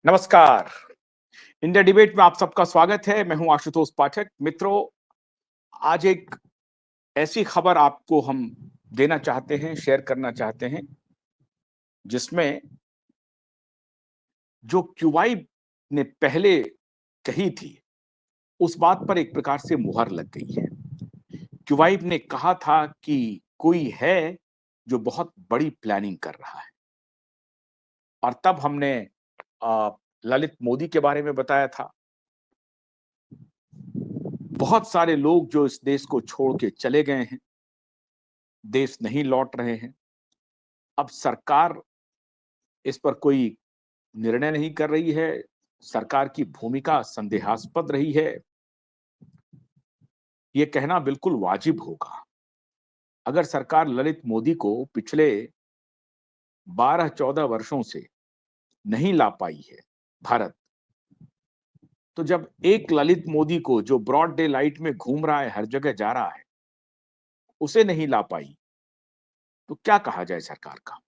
नमस्कार। India debate में आप सबका स्वागत है। मैं हूं आशुतोष पाठक। मित्रों, आज एक ऐसी खबर आपको हम देना चाहते हैं, शेयर करना चाहते हैं, जिसमें जो क्यूबाई ने पहले कही थी, उस बात पर एक प्रकार से मुहर लग गई है। क्यूबाई ने कहा था कि कोई है जो बहुत बड़ी प्लानिंग कर रहा है, और तब हमने ललित मोदी के बारे में बताया था। बहुत सारे लोग जो इस देश को छोड़ के चले गए हैं, देश नहीं लौट रहे हैं। अब सरकार इस पर कोई निर्णय नहीं कर रही है। सरकार की भूमिका संदेहास्पद रही है। ये कहना बिल्कुल वाजिब होगा। अगर सरकार ललित मोदी को पिछले 12-14 वर्षों से नहीं ला पाई है भारत, तो जब एक ललित मोदी को, जो ब्रॉड डे लाइट में घूम रहा है, हर जगह जा रहा है, उसे नहीं ला पाई, तो क्या कहा जाए सरकार का।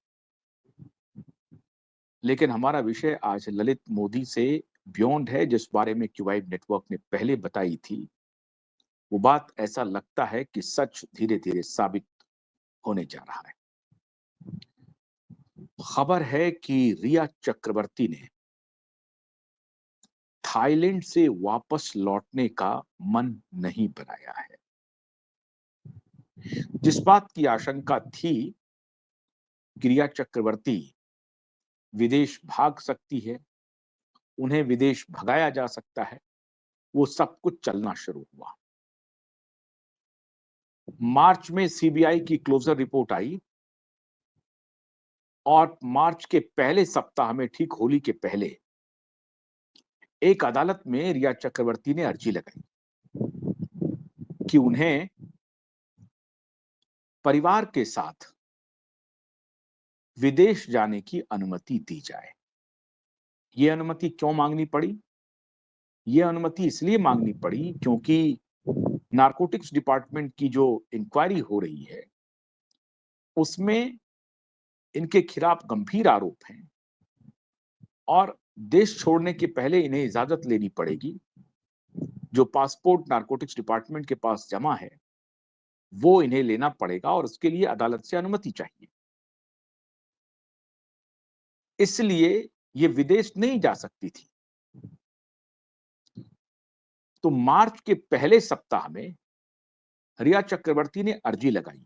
लेकिन हमारा विषय आज ललित मोदी से बियॉन्ड है। जिस बारे में क्यूबाइब नेटवर्क ने पहले बताई थी, वो बात ऐसा लगता है कि सच धीरे धीरे साबित होने जा रहा है। खबर है कि रिया चक्रवर्ती ने थाईलैंड से वापस लौटने का मन नहीं बनाया है। जिस बात की आशंका थी कि रिया चक्रवर्ती विदेश भाग सकती है, उन्हें विदेश भगाया जा सकता है, वो सब कुछ चलना शुरू हुआ। मार्च में सीबीआई की क्लोजर रिपोर्ट आई, और मार्च के पहले सप्ताह में, ठीक होली के पहले, एक अदालत में रिया चक्रवर्ती ने अर्जी लगाई कि उन्हें परिवार के साथ विदेश जाने की अनुमति दी जाए। ये अनुमति क्यों मांगनी पड़ी? ये अनुमति इसलिए मांगनी पड़ी क्योंकि नारकोटिक्स डिपार्टमेंट की जो इंक्वायरी हो रही है, उसमें इनके खिलाफ गंभीर आरोप हैं, और देश छोड़ने के पहले इन्हें इजाजत लेनी पड़ेगी। जो पासपोर्ट नारकोटिक्स डिपार्टमेंट के पास जमा है, वो इन्हें लेना पड़ेगा, और उसके लिए अदालत से अनुमति चाहिए। इसलिए ये विदेश नहीं जा सकती थी। तो मार्च के पहले सप्ताह में रिया चक्रवर्ती ने अर्जी लगाई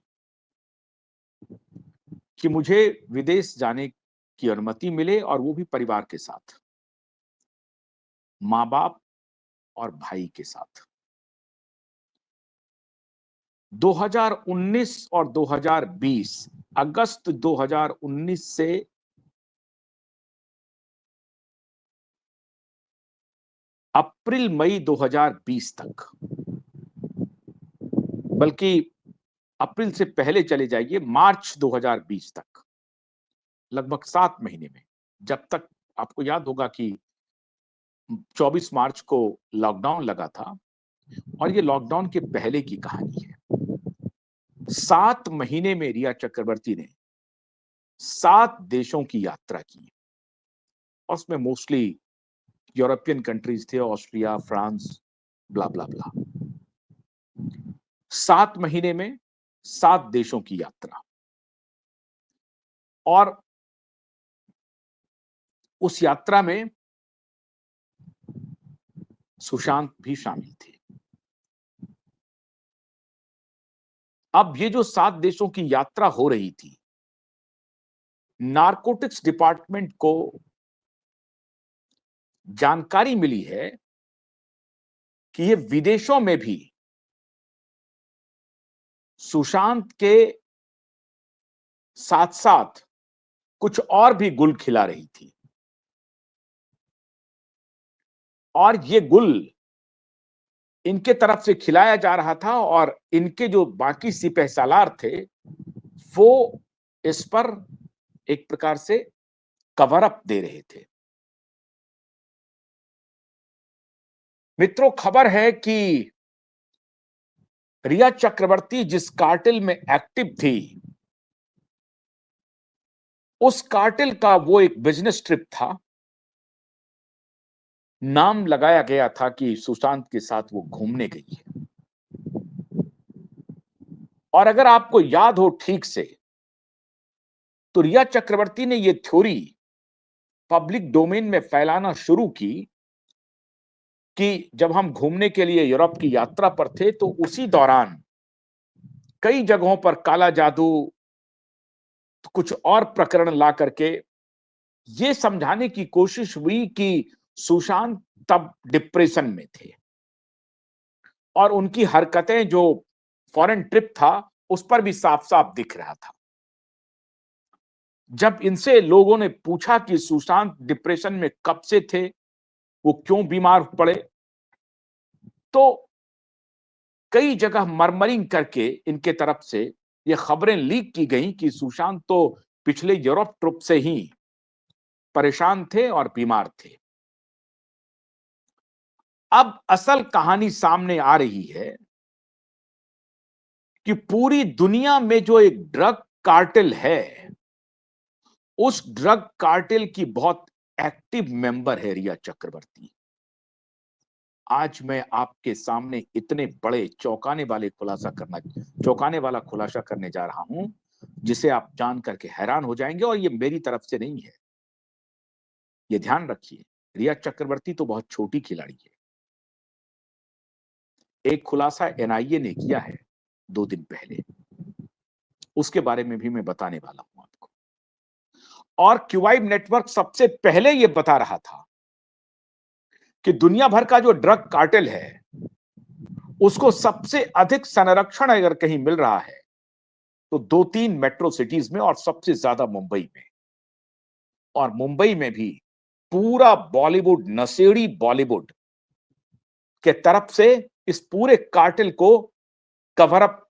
कि मुझे विदेश जाने की अनुमति मिले, और वो भी परिवार के साथ, माँ बाप और भाई के साथ। 2019 और 2020, अगस्त 2019 से अप्रैल मई 2020 तक, बल्कि अप्रैल से पहले चले जाइए, मार्च 2020 तक, लगभग 7 महीने में, जब तक, आपको याद होगा कि 24 मार्च को लॉकडाउन लगा था, और ये लॉकडाउन के पहले की कहानी है। 7 महीने में रिया चक्रवर्ती ने 7 देशों की यात्रा की, और उसमें मोस्टली यूरोपियन कंट्रीज थे, ऑस्ट्रिया, फ्रांस, ब्ला ब्ला ब्ला। 7 महीने में 7 देशों की यात्रा, और उस यात्रा में सुशांत भी शामिल थे। अब ये जो 7 देशों की यात्रा हो रही थी, नारकोटिक्स डिपार्टमेंट को जानकारी मिली है कि ये विदेशों में भी सुशांत के साथ साथ कुछ और भी गुल खिला रही थी, और ये गुल इनके तरफ से खिलाया जा रहा था, और इनके जो बाकी सिपहसालार थे, वो इस पर एक प्रकार से कवर अप दे रहे थे। मित्रों, खबर है कि रिया चक्रवर्ती जिस कार्टेल में एक्टिव थी, उस कार्टेल का वो एक बिजनेस ट्रिप था, नाम लगाया गया था कि सुशांत के साथ वो घूमने गई है। और अगर आपको याद हो ठीक से, तो रिया चक्रवर्ती ने ये थ्योरी पब्लिक डोमेन में फैलाना शुरू की कि जब हम घूमने के लिए यूरोप की यात्रा पर थे, तो उसी दौरान कई जगहों पर काला जादू, कुछ और प्रकरण ला करके ये समझाने की कोशिश हुई कि सुशांत तब डिप्रेशन में थे और उनकी हरकतें जो फॉरेन ट्रिप था उस पर भी साफ-साफ दिख रहा था। जब इनसे लोगों ने पूछा कि सुशांत डिप्रेशन में कब से थे, वो क्यों बीमार पड़े, तो कई जगह मर्मरिंग करके इनके तरफ से ये खबरें लीक की गई कि सुशांत तो पिछले यूरोप ट्रिप से ही परेशान थे और बीमार थे। अब असल कहानी सामने आ रही है कि पूरी दुनिया में जो एक ड्रग कार्टेल है, उस ड्रग कार्टेल की बहुत एक्टिव मेंबर है रिया चक्रवर्ती। आज मैं आपके सामने इतने बड़े चौंकाने वाला खुलासा करने जा रहा हूं, जिसे आप जान करके हैरान हो जाएंगे, और ये मेरी तरफ से नहीं है। ये ध्यान रखिए, रिया चक्रवर्ती तो बहुत छोटी खिलाड़ी है। एक खुलासा एनआईए ने किया है 2 दिन पहले, उसके बारे में भी मैं बताने वाला हूं आपको। और क्यूबाइब नेटवर्क सबसे पहले ये बता रहा था कि दुनिया भर का जो ड्रग कार्टेल है, उसको सबसे अधिक संरक्षण अगर कहीं मिल रहा है, तो 2-3 मेट्रो सिटीज में, और सबसे ज्यादा मुंबई में। और मुंबई में भी पूरा बॉलीवुड, नशेड़ी बॉलीवुड के तरफ से इस पूरे कार्टेल को कवर अप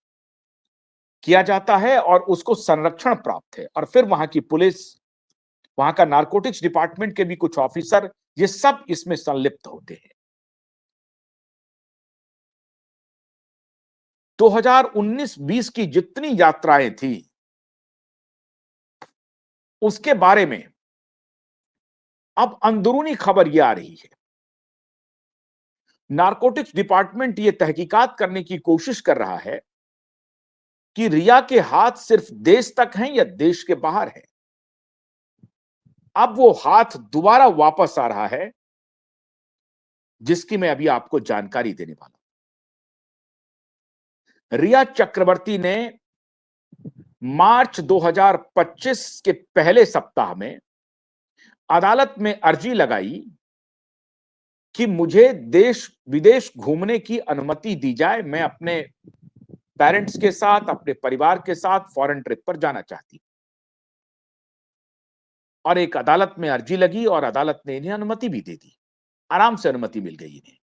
किया जाता है और उसको संरक्षण प्राप्त है। और फिर वहां की पुलिस, वहां का नारकोटिक्स डिपार्टमेंट के भी कुछ ऑफिसर, ये सब इसमें संलिप्त होते हैं। 2019-20 की जितनी यात्राएं थी, उसके बारे में अब अंदरूनी खबर यह आ रही है। नारकोटिक्स डिपार्टमेंट ये तहकीकात करने की कोशिश कर रहा है कि रिया के हाथ सिर्फ देश तक हैं या देश के बाहर है। अब वो हाथ दोबारा वापस आ रहा है, जिसकी मैं अभी आपको जानकारी देने वाला हूं। रिया चक्रवर्ती ने मार्च 2025 के पहले सप्ताह में अदालत में अर्जी लगाई कि मुझे देश विदेश घूमने की अनुमति दी जाए। मैं अपने पेरेंट्स के साथ, अपने परिवार के साथ फॉरेन ट्रिप पर जाना चाहती। और एक अदालत में अर्जी लगी और अदालत ने इन्हें अनुमति भी दे दी। आराम से अनुमति मिल गई इन्हें।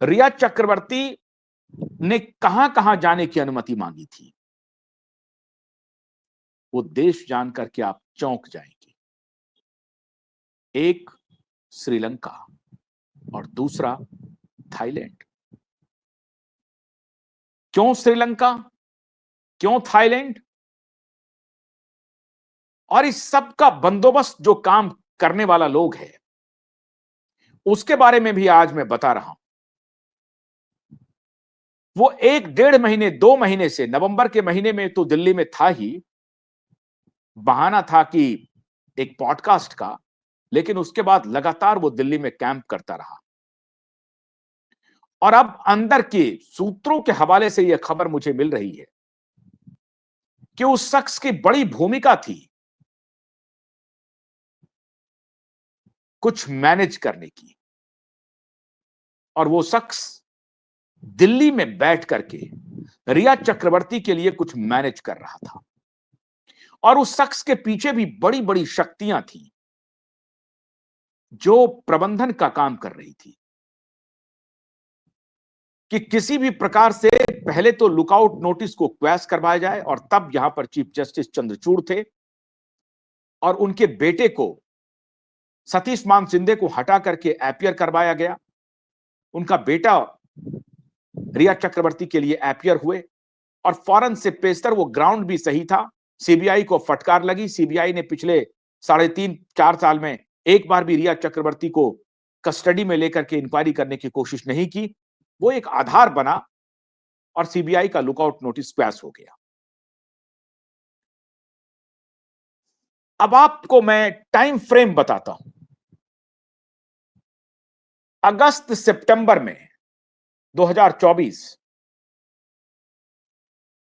रिया चक्रवर्ती ने कहां कहां जाने की अनुमति मांगी थी, वो देश जानकर के आप चौंक जाएंगे। एक श्रीलंका और दूसरा थाईलैंड। क्यों श्रीलंका, क्यों थाईलैंड? और इस सब का बंदोबस्त जो काम करने वाला लोग है, उसके बारे में भी आज मैं बता रहा हूं। वो 1-1.5 महीने, 2 महीने से, नवंबर के महीने में तो दिल्ली में था ही, बहाना था कि एक पॉडकास्ट का, लेकिन उसके बाद लगातार वो दिल्ली में कैंप करता रहा। और अब अंदर के सूत्रों के हवाले से यह खबर मुझे मिल रही है कि उस शख्स की बड़ी भूमिका थी कुछ मैनेज करने की, और वो शख्स दिल्ली में बैठ करके रिया चक्रवर्ती के लिए कुछ मैनेज कर रहा था। और उस शख्स के पीछे भी बड़ी बड़ी शक्तियां थी जो प्रबंधन का काम कर रही थी कि किसी भी प्रकार से पहले तो लुकआउट नोटिस को क्वैश करवाया जाए। और तब यहां पर चीफ जस्टिस चंद्रचूड़ थे, और उनके बेटे को, सतीश मान सिंधे को हटा करके एपियर करवाया गया। उनका बेटा रिया चक्रवर्ती के लिए एपियर हुए, और फौरन से पेशतर, वो ग्राउंड भी सही था। सीबीआई को फटकार लगी। सीबीआई ने पिछले 3.5-4 साल में एक बार भी रिया चक्रवर्ती को कस्टडी में लेकर के इंक्वायरी करने की कोशिश नहीं की। वो एक आधार बना और सीबीआई का लुकआउट नोटिस पास हो गया। अब आपको मैं टाइम फ्रेम बताता हूं। अगस्त सितंबर में 2024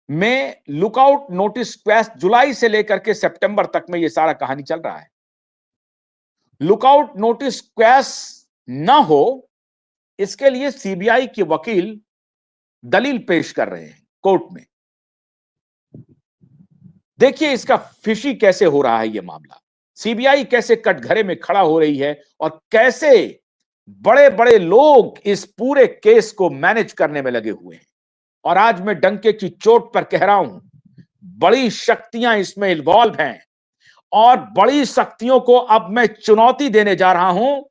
में लुकआउट नोटिस पास, जुलाई से लेकर के सितंबर तक में यह सारा कहानी चल रहा है। लुकआउट नोटिस पास ना हो, इसके लिए सीबीआई के वकील दलील पेश कर रहे हैं कोर्ट में। देखिए इसका फिशी कैसे हो रहा है यह मामला, सीबीआई कैसे कटघरे में खड़ा हो रही है और कैसे बड़े बड़े लोग इस पूरे केस को मैनेज करने में लगे हुए हैं। और आज मैं डंके की चोट पर कह रहा हूं, बड़ी शक्तियां इसमें इन्वॉल्व हैं और बड़ी शक्तियों को अब मैं चुनौती देने जा रहा हूं।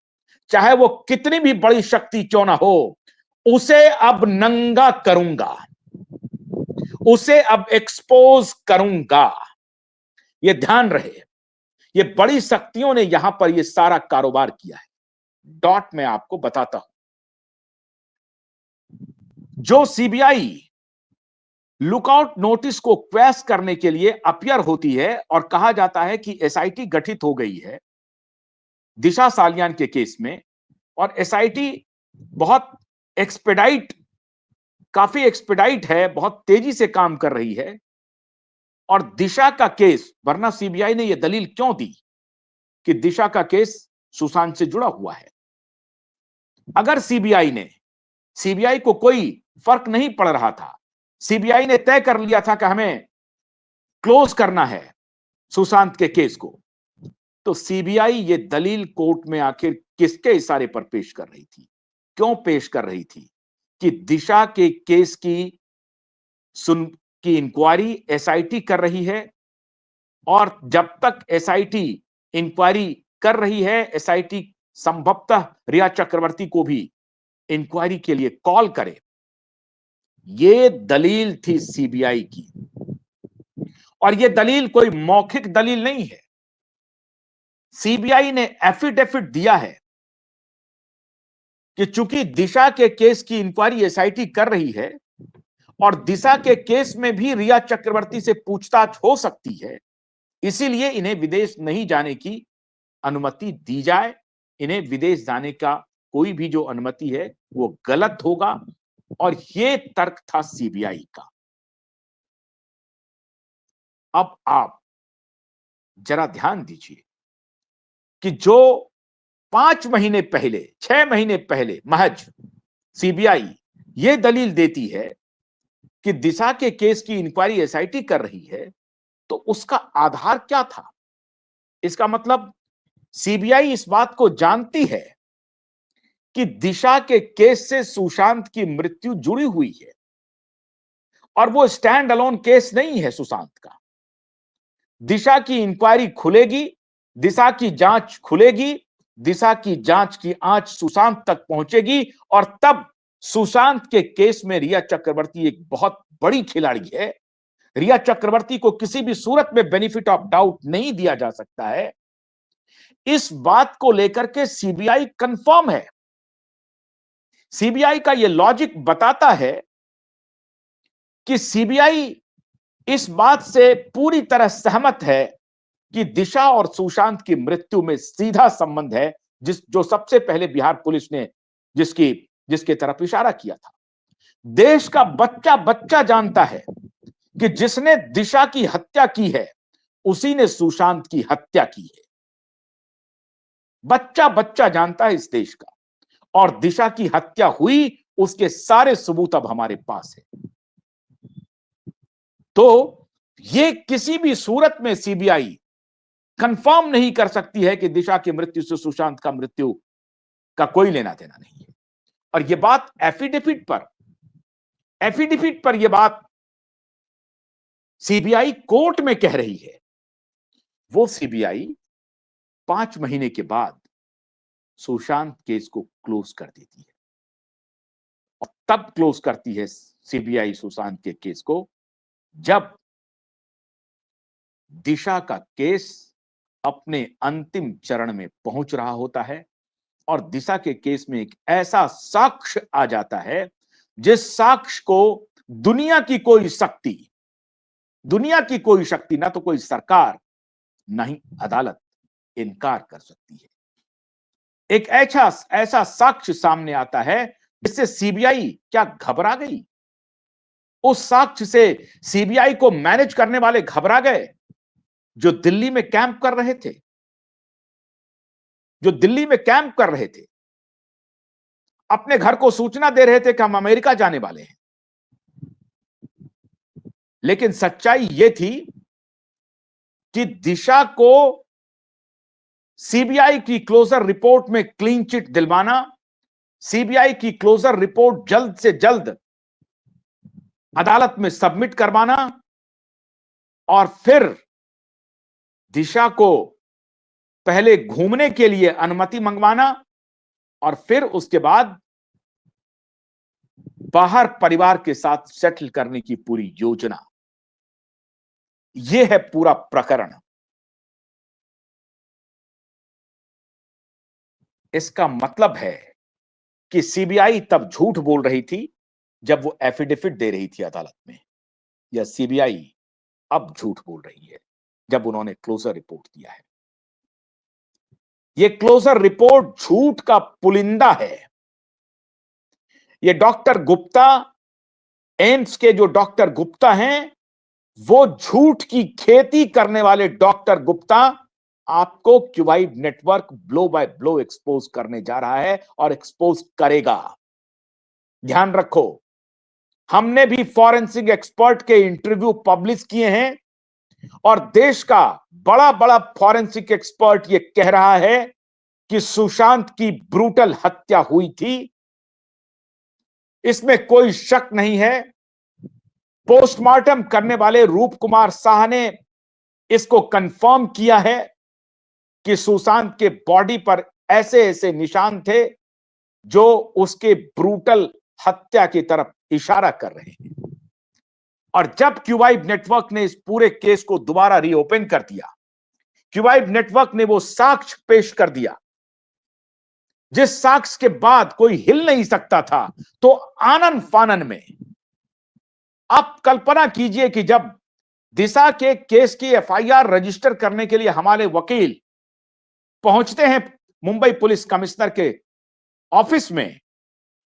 चाहे वो कितनी भी बड़ी शक्ति क्यों ना हो, उसे अब नंगा करूंगा, उसे अब एक्सपोज करूंगा। ये ध्यान रहे, ये बड़ी शक्तियों ने यहां पर ये सारा कारोबार किया है। डॉट में आपको बताता हूं। जो सीबीआई लुकआउट नोटिस को क्वैश करने के लिए अपीयर होती है और कहा जाता है कि एसआईटी गठित हो गई है दिशा सालियान के केस में, और एसआईटी बहुत काफी एक्सपेडाइट है, बहुत तेजी से काम कर रही है। और दिशा का केस, वरना सीबीआई ने यह दलील क्यों दी कि दिशा का केस सुशांत से जुड़ा हुआ है? अगर सीबीआई को कोई फर्क नहीं पड़ रहा था, सीबीआई ने तय कर लिया था कि हमें क्लोज करना है सुशांत के केस को, तो सीबीआई ये दलील कोर्ट में आखिर किसके इशारे पर पेश कर रही थी? क्यों पेश कर रही थी? कि दिशा के केस की इंक्वायरी एसआईटी कर रही है, और जब तक एसआईटी इंक्वायरी कर रही है, एसआईटी संभवतः रिया चक्रवर्ती को भी इंक्वायरी के लिए कॉल करे। यह दलील थी सीबीआई की, और यह दलील कोई मौखिक दलील नहीं है। सीबीआई ने एफिडेविट दिया है कि चूंकि दिशा के केस की इंक्वायरी एसआईटी कर रही है और दिशा के केस में भी रिया चक्रवर्ती से पूछताछ हो सकती है, इसीलिए इन्हें विदेश नहीं जाने की अनुमति दी जाए। इन्हें विदेश जाने का कोई भी जो अनुमति है वो गलत होगा, और यह तर्क था सीबीआई का। अब आप जरा ध्यान दीजिए कि जो 5 महीने पहले, 6 महीने पहले महज सीबीआई यह दलील देती है कि दिशा के केस की इंक्वायरी एसआईटी कर रही है, तो उसका आधार क्या था? इसका मतलब सीबीआई इस बात को जानती है कि दिशा के केस से सुशांत की मृत्यु जुड़ी हुई है, और वो स्टैंड अलोन केस नहीं है सुशांत का। दिशा की इंक्वायरी खुलेगी, दिशा की जांच खुलेगी, दिशा की जांच की आंच सुशांत तक पहुंचेगी, और तब सुशांत के केस में रिया चक्रवर्ती एक बहुत बड़ी खिलाड़ी है। रिया चक्रवर्ती को किसी भी सूरत में बेनिफिट ऑफ डाउट नहीं दिया जा सकता है। इस बात को लेकर के सीबीआई कंफर्म है। सीबीआई का यह लॉजिक बताता है कि सीबीआई इस बात से पूरी तरह सहमत है कि दिशा और सुशांत की मृत्यु में सीधा संबंध है, जो सबसे पहले बिहार पुलिस ने जिसके तरफ इशारा किया था। देश का बच्चा बच्चा जानता है कि जिसने दिशा की हत्या की है उसी ने सुशांत की हत्या की है। बच्चा बच्चा जानता है इस देश का, और दिशा की हत्या हुई उसके सारे सबूत अब हमारे पास है। तो ये किसी भी सूरत में सीबीआई कंफर्म नहीं कर सकती है कि दिशा की मृत्यु से सुशांत का मृत्यु का कोई लेना देना नहीं है। और यह बात एफिडेविट पर यह बात सीबीआई कोर्ट में कह रही है। वो सीबीआई 5 महीने के बाद सुशांत केस को क्लोज कर देती है, और तब क्लोज करती है सीबीआई सुशांत के केस को जब दिशा का केस अपने अंतिम चरण में पहुंच रहा होता है और दिशा के केस में एक ऐसा साक्ष्य आ जाता है जिस साक्ष्य को दुनिया की कोई शक्ति, दुनिया की कोई शक्ति, ना तो कोई सरकार, ना ही अदालत इनकार कर सकती है। एक ऐसा ऐसा साक्ष्य सामने आता है जिससे सीबीआई क्या घबरा गई। उस साक्ष्य से सीबीआई को मैनेज करने वाले घबरा गए, जो दिल्ली में कैंप कर रहे थे, जो दिल्ली में कैंप कर रहे थे, अपने घर को सूचना दे रहे थे कि हम अमेरिका जाने वाले हैं। लेकिन सच्चाई यह थी कि दिशा को सीबीआई की क्लोजर रिपोर्ट में क्लीन चिट दिलवाना, सीबीआई की क्लोजर रिपोर्ट जल्द से जल्द अदालत में सबमिट करवाना और फिर दिशा को पहले घूमने के लिए अनुमति मंगवाना और फिर उसके बाद बाहर परिवार के साथ सेटल करने की पूरी योजना। यह है पूरा प्रकरण। इसका मतलब है कि सीबीआई तब झूठ बोल रही थी जब वो एफिडेविट दे रही थी अदालत में, या सीबीआई अब झूठ बोल रही है जब उन्होंने क्लोजर रिपोर्ट दिया है। ये क्लोजर रिपोर्ट झूठ का पुलिंदा है। ये डॉक्टर गुप्ता, एम्स के जो डॉक्टर गुप्ता हैं, वो झूठ की खेती करने वाले डॉक्टर गुप्ता आपको क्यूबाइड network blow by blow expose करने जा रहा है और एक्सपोज करेगा। ध्यान रखो, हमने भी फॉरेंसिक एक्सपर्ट के इंटरव्यू पब्लिश किए हैं और देश का बड़ा बड़ा फॉरेंसिक एक्सपर्ट यह कह रहा है कि सुशांत की ब्रूटल हत्या हुई थी, इसमें कोई शक नहीं है। पोस्टमार्टम करने वाले रूप कुमार शाह ने इसको कंफर्म किया है कि सुशांत के बॉडी पर ऐसे ऐसे निशान थे जो उसके ब्रूटल हत्या की तरफ इशारा कर रहे हैं। और जब क्यूबाइड नेटवर्क ने इस पूरे केस को दोबारा रीओपन कर दिया, क्यूबाइड नेटवर्क ने वो साक्ष्य पेश कर दिया जिस साक्ष्य के बाद कोई हिल नहीं सकता था, तो आनन फानन में आप कल्पना कीजिए कि जब दिशा के केस की एफआईआर रजिस्टर करने के लिए हमारे वकील पहुंचते हैं मुंबई पुलिस कमिश्नर के ऑफिस में,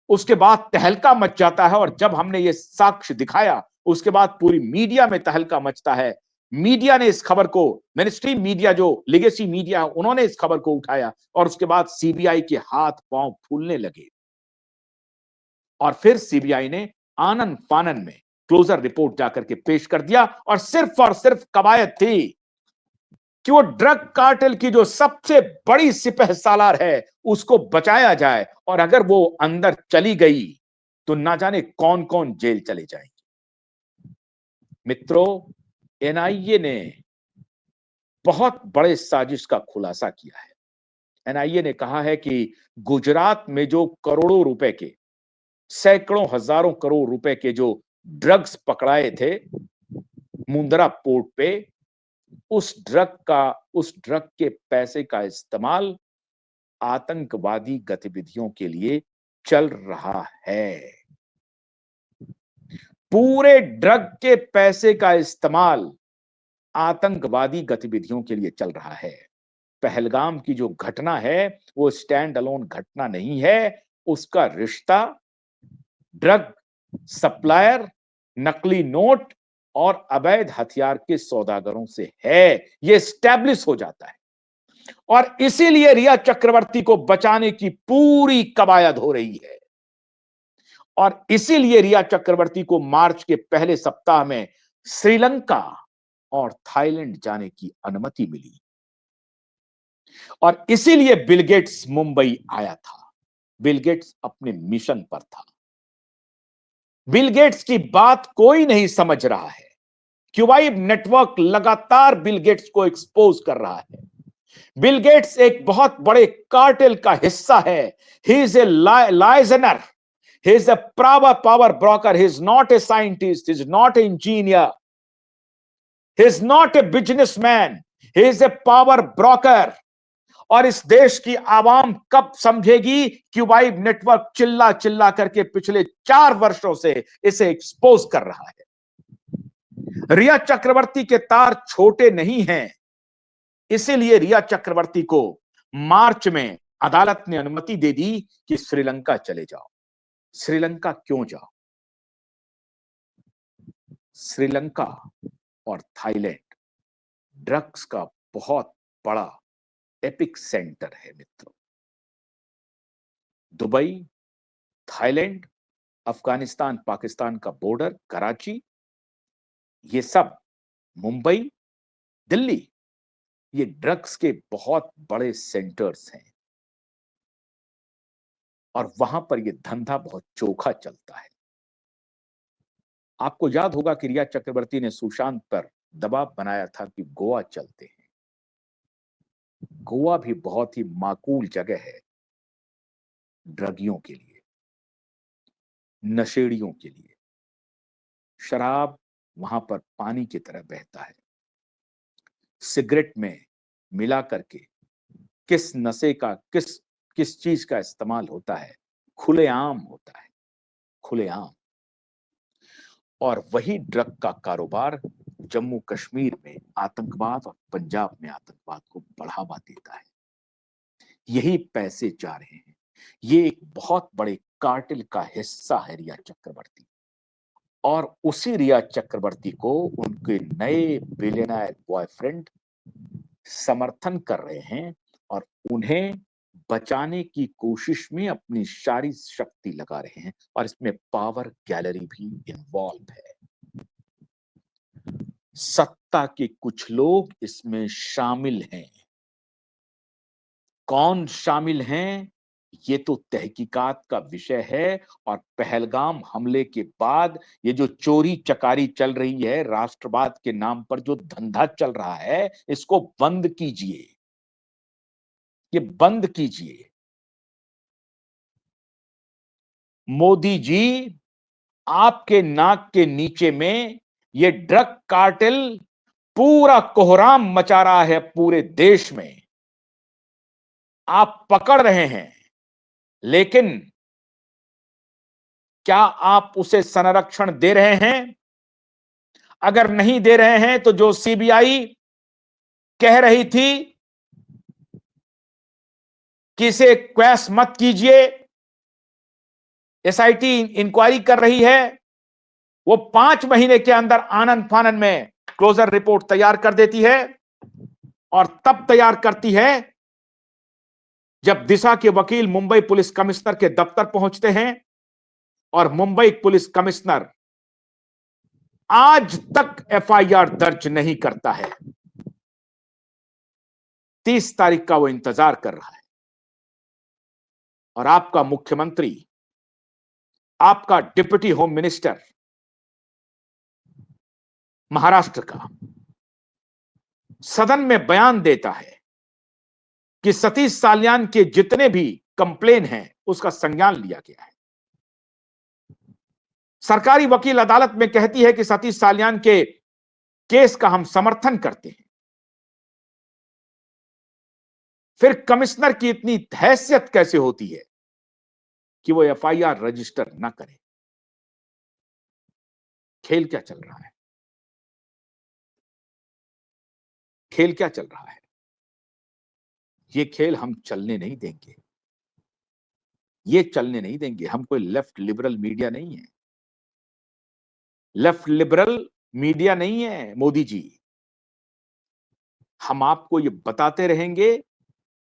उसके बाद तहलका मच जाता है। और जब हमने ये साक्ष्य दिखाया, उसके बाद पूरी मीडिया में तहलका मचता है। मीडिया ने इस खबर को, मेनस्ट्रीम मीडिया जो लेगेसी मीडिया है, उन्होंने इस खबर को उठाया और उसके बाद सीबीआई के हाथ पांव फूलने लगे। और फिर सीबीआई ने आनन फानन में क्लोजर रिपोर्ट जाकर के पेश कर दिया और सिर्फ कवायद थी कि वो ड्रग कार्टेल की जो सबसे बड़ी सिपह सालार है उसको बचाया जाए, और अगर वो अंदर चली गई तो ना जाने कौन कौन जेल चले जाएंगे। मित्रों, एनआईए ने बहुत बड़े साजिश का खुलासा किया है। एनआईए ने कहा है कि गुजरात में जो करोड़ों रुपए के, सैकड़ों हजारों करोड़ रुपए के जो ड्रग्स पकड़ाए थे मुंद्रा पोर्ट पे, उस ड्रग के पैसे का इस्तेमाल आतंकवादी गतिविधियों के लिए चल रहा है। पूरे ड्रग के पैसे का इस्तेमाल आतंकवादी गतिविधियों के लिए चल रहा है। पहलगाम की जो घटना है वो स्टैंड अलोन घटना नहीं है, उसका रिश्ता ड्रग सप्लायर, नकली नोट और अवैध हथियार के सौदागरों से है। यह स्टैब्लिश हो जाता है और इसीलिए रिया चक्रवर्ती को बचाने की पूरी कवायद हो रही है और इसीलिए रिया चक्रवर्ती को मार्च के पहले सप्ताह में श्रीलंका और थाईलैंड जाने की अनुमति मिली और इसीलिए बिल गेट्स मुंबई आया था। बिल गेट्स अपने मिशन पर था। बिल गेट्स की बात कोई नहीं समझ रहा है। क्यूबाइड नेटवर्क लगातार बिल गेट्स को एक्सपोज कर रहा है। बिल गेट्स एक बहुत बड़े कार्टेल का हिस्सा है। He is a liaisoner, he is a power broker, he is not a scientist, he is not an engineer, he is not a businessman, he is a power broker. और इस देश की आवाम कब समझेगी कि वाइब नेटवर्क चिल्ला चिल्ला करके पिछले 4 वर्षों से इसे एक्सपोज कर रहा है। रिया चक्रवर्ती के तार छोटे नहीं हैं, इसीलिए रिया चक्रवर्ती को मार्च में अदालत ने अनुमति दे दी कि श्रीलंका चले जाओ। श्रीलंका क्यों जाओ? श्रीलंका और थाईलैंड ड्रग्स का बहुत बड़ा एपिक सेंटर है मित्रों। दुबई, थाईलैंड, अफगानिस्तान पाकिस्तान का बॉर्डर, कराची, ये सब, मुंबई, दिल्ली, ये ड्रग्स के बहुत बड़े सेंटर्स हैं और वहां पर ये धंधा बहुत चोखा चलता है। आपको याद होगा कि रिया चक्रवर्ती ने सुशांत पर दबाव बनाया था कि गोवा चलते हैं। गोवा भी बहुत ही माकूल जगह है ड्रगियों के लिए, नशेड़ियों के लिए। शराब वहां पर पानी की तरह बहता है। सिगरेट में मिला करके किस नशे का किस चीज का इस्तेमाल होता है, खुलेआम होता है, खुलेआम। और वही ड्रग का कारोबार जम्मू कश्मीर में आतंकवाद और पंजाब में आतंकवाद को बढ़ावा देता है। यही पैसे जा रहे हैं। ये एक बहुत बड़े कार्टेल का हिस्सा है रिया चक्रवर्ती। और उसी रिया चक्रवर्ती को उनके नए बिलियनर बॉयफ्रेंड समर्थन कर रहे हैं और उन्हें बचाने की कोशिश में अपनी सारी शक्ति लगा रहे हैं। और इसमें पावर गैलरी भी इन्वॉल्व है। सत्ता के कुछ लोग इसमें शामिल हैं। कौन शामिल हैं ये तो तहकीकात का विषय है। और पहलगाम हमले के बाद ये जो चोरी चकारी चल रही है, राष्ट्रवाद के नाम पर जो धंधा चल रहा है, इसको बंद कीजिए, ये बंद कीजिए। मोदी जी, आपके नाक के नीचे में ये ड्रग कार्टेल पूरा कोहराम मचा रहा है पूरे देश में। आप पकड़ रहे हैं, लेकिन क्या आप उसे संरक्षण दे रहे हैं? अगर नहीं दे रहे हैं तो जो सीबीआई कह रही थी कि इसे क्वैश मत कीजिए, एसआईटी इंक्वायरी कर रही है, वो 5 महीने के अंदर आनंद फानन में क्लोजर रिपोर्ट तैयार कर देती है। और तब तैयार करती है जब दिशा के वकील मुंबई पुलिस कमिश्नर के दफ्तर पहुंचते हैं और मुंबई पुलिस कमिश्नर आज तक एफआईआर दर्ज नहीं करता है। 30 तारीख का वो इंतजार कर रहा है। और आपका मुख्यमंत्री, आपका डिप्टी होम मिनिस्टर महाराष्ट्र का सदन में बयान देता है कि सतीश साल्यान के जितने भी कंप्लेन हैं उसका संज्ञान लिया गया है। सरकारी वकील अदालत में कहती है कि सतीश साल्यान के केस का हम समर्थन करते हैं। फिर कमिश्नर की इतनी हैसियत कैसे होती है कि वो एफआईआर रजिस्टर ना करे? खेल क्या चल रहा है? खेल क्या चल रहा है? ये खेल हम चलने नहीं देंगे। ये चलने नहीं देंगे। हम कोई लेफ्ट लिबरल मीडिया नहीं है। लेफ्ट लिबरल मीडिया नहीं है मोदी जी। हम आपको ये बताते रहेंगे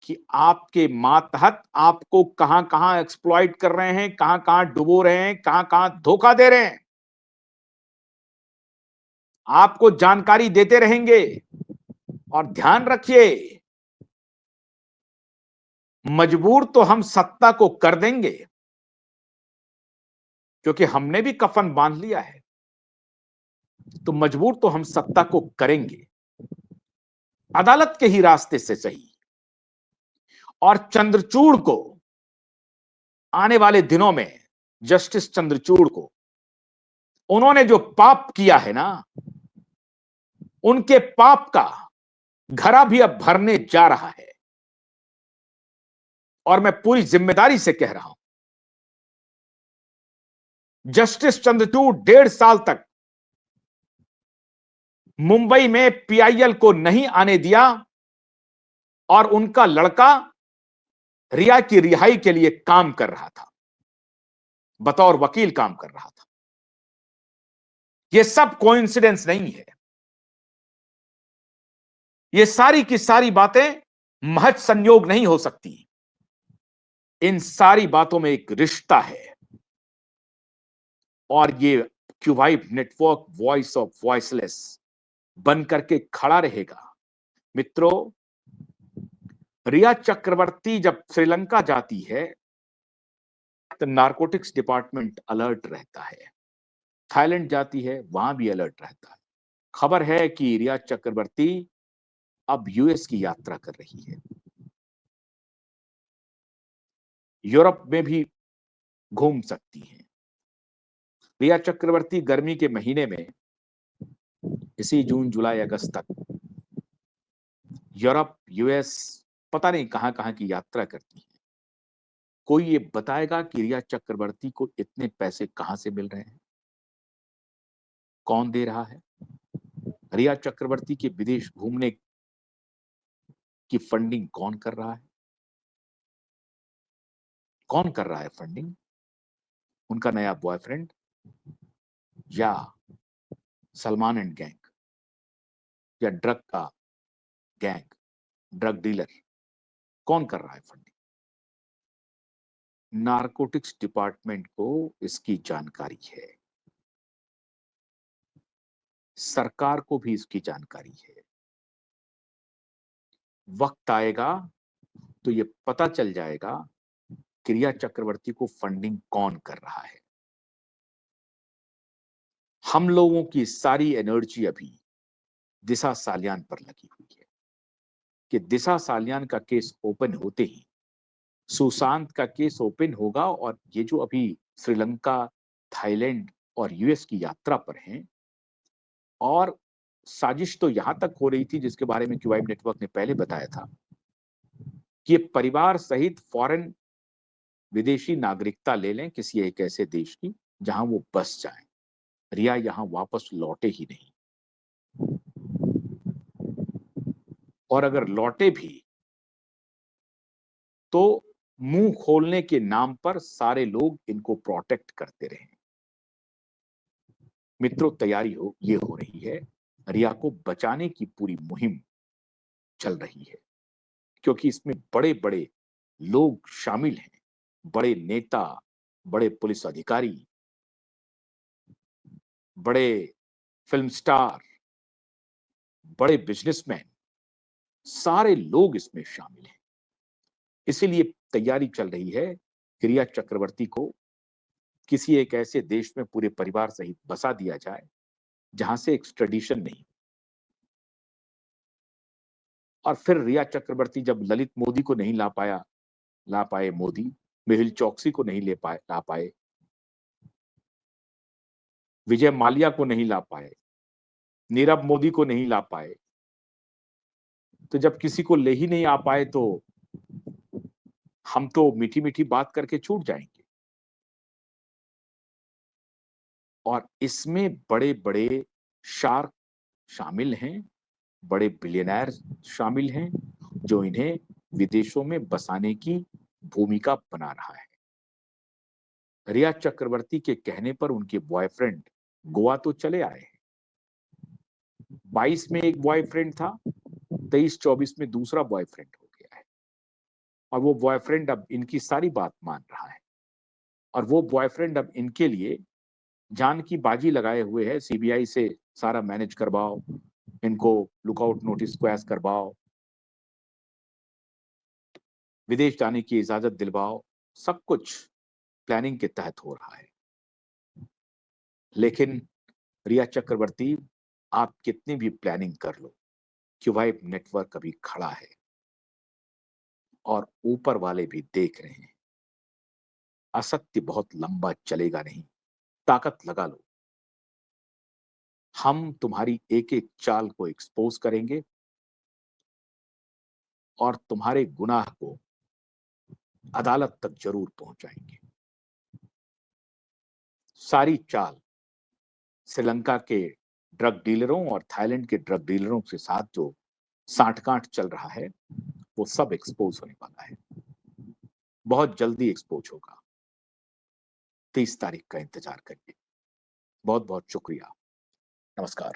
कि आपके मातहत आपको कहां कहां एक्सप्लॉइट कर रहे हैं, कहां कहां डुबो रहे हैं, कहां कहां धोखा दे रहे हैं। आपको जानकारी देते रहेंगे। और ध्यान रखिए, मजबूर तो हम सत्ता को कर देंगे, क्योंकि हमने भी कफन बांध लिया है। तो मजबूर तो हम सत्ता को करेंगे, अदालत के ही रास्ते से सही। और चंद्रचूड़ को आने वाले दिनों में, जस्टिस चंद्रचूड़ को, उन्होंने जो पाप किया है ना, उनके पाप का घड़ा भी अब भरने जा रहा है। और मैं पूरी जिम्मेदारी से कह रहा हूं, जस्टिस चंद्रचूड़ 1.5 साल तक मुंबई में पीआईएल को नहीं आने दिया और उनका लड़का रिया की रिहाई के लिए काम कर रहा था, बतौर वकील काम कर रहा था। यह सब कोइंसिडेंस नहीं है। ये सारी की सारी बातें महज संयोग नहीं हो सकती। इन सारी बातों में एक रिश्ता है और ये qubit network voice of voiceless बन करके खड़ा रहेगा। मित्रों, रिया चक्रवर्ती जब श्रीलंका जाती है तो नारकोटिक्स डिपार्टमेंट अलर्ट रहता है। थाईलैंड जाती है, वहां भी अलर्ट रहता है। खबर है कि रिया चक्रवर्ती अब यूएस की यात्रा कर रही है। यूरोप में भी घूम सकती हैं। रिया चक्रवर्ती गर्मी के महीने में इसी जून जुलाई अगस्त तक यूरोप, यूएस, पता नहीं कहां कहां की यात्रा करती है। कोई ये बताएगा कि रिया चक्रवर्ती को इतने पैसे कहां से मिल रहे हैं? कौन दे रहा है? रिया चक्रवर्ती के विदेश घूमने की फंडिंग कौन कर रहा है? कौन कर रहा है फंडिंग? उनका नया बॉयफ्रेंड या सलमान एंड गैंग या ड्रग का गैंग, ड्रग डीलर? कौन कर रहा है फंडिंग? नारकोटिक्स डिपार्टमेंट को इसकी जानकारी है। सरकार को भी इसकी जानकारी है। वक्त आएगा तो ये पता चल जाएगा कि रिया चक्रवर्ती को फंडिंग कौन कर रहा है। हम लोगों की सारी एनर्जी अभी दिशा सालियान पर लगी हुई है कि दिशा सालियान का केस ओपन होते ही सुशांत का केस ओपन होगा और ये जो अभी श्रीलंका, थाईलैंड और यूएस की यात्रा पर हैं, और साजिश तो यहां तक हो रही थी जिसके बारे में क्यूआईब नेटवर्क ने पहले बताया था कि ये परिवार सहित फॉरेन, विदेशी नागरिकता ले लें किसी एक ऐसे देश की जहां वो बस जाएं। रिया यहां वापस लौटे ही नहीं, और अगर लौटे भी तो मुंह खोलने के नाम पर सारे लोग इनको प्रोटेक्ट करते रहे। मित्रों, तैयारी ये हो रही है, रिया को बचाने की पूरी मुहिम चल रही है, क्योंकि इसमें बड़े बड़े लोग शामिल हैं, बड़े नेता, बड़े पुलिस अधिकारी, बड़े फिल्म स्टार, बड़े बिजनेसमैन, सारे लोग इसमें शामिल हैं। इसीलिए तैयारी चल रही है कि रिया चक्रवर्ती को किसी एक ऐसे देश में पूरे परिवार सहित बसा दिया जाए जहां से एक्सट्रेडिशन नहीं। और फिर रिया चक्रवर्ती जब ललित मोदी को नहीं ला पाए मोदी, मेहुल चौकसी को नहीं ला पाए, विजय माल्या को नहीं ला पाए, नीरव मोदी को नहीं ला पाए, तो जब किसी को ले ही नहीं आ पाए तो हम तो मीठी मीठी बात करके छूट जाएंगे। और इसमें बड़े बड़े शार्क शामिल हैं, बड़े बिलियनर शामिल हैं, जो इन्हें विदेशों में बसाने की भूमिका बना रहा है। रिया चक्रवर्ती के कहने पर उनके बॉयफ्रेंड गोवा तो चले आए हैं। 22 में एक बॉयफ्रेंड था, 23-24 में दूसरा बॉयफ्रेंड हो गया है, और वो बॉयफ्रेंड अब इनकी सारी बात मान रहा है। और वो बॉयफ्रेंड अब इनके लिए जान की बाजी लगाए हुए है। सीबीआई से सारा मैनेज करवाओ, इनको लुकआउट नोटिस क्वैश करवाओ, विदेश जाने की इजाजत दिलवाओ, सब कुछ प्लानिंग के तहत हो रहा है। लेकिन रिया चक्रवर्ती, आप कितनी भी प्लानिंग कर लो, क्यूबाइब नेटवर्क अभी खड़ा है और ऊपर वाले भी देख रहे हैं। असत्य बहुत लंबा चलेगा नहीं, ताकत लगा लो। हम तुम्हारी एक एक चाल को एक्सपोज करेंगे और तुम्हारे गुनाह को अदालत तक जरूर पहुंचाएंगे। सारी चाल श्रीलंका के ड्रग डीलरों और थाईलैंड के ड्रग डीलरों के साथ जो सांठगांठ चल रहा है वो सब एक्सपोज होने वाला है, बहुत जल्दी एक्सपोज होगा। 30 तारीख का इंतजार करिए। बहुत बहुत शुक्रिया। नमस्कार।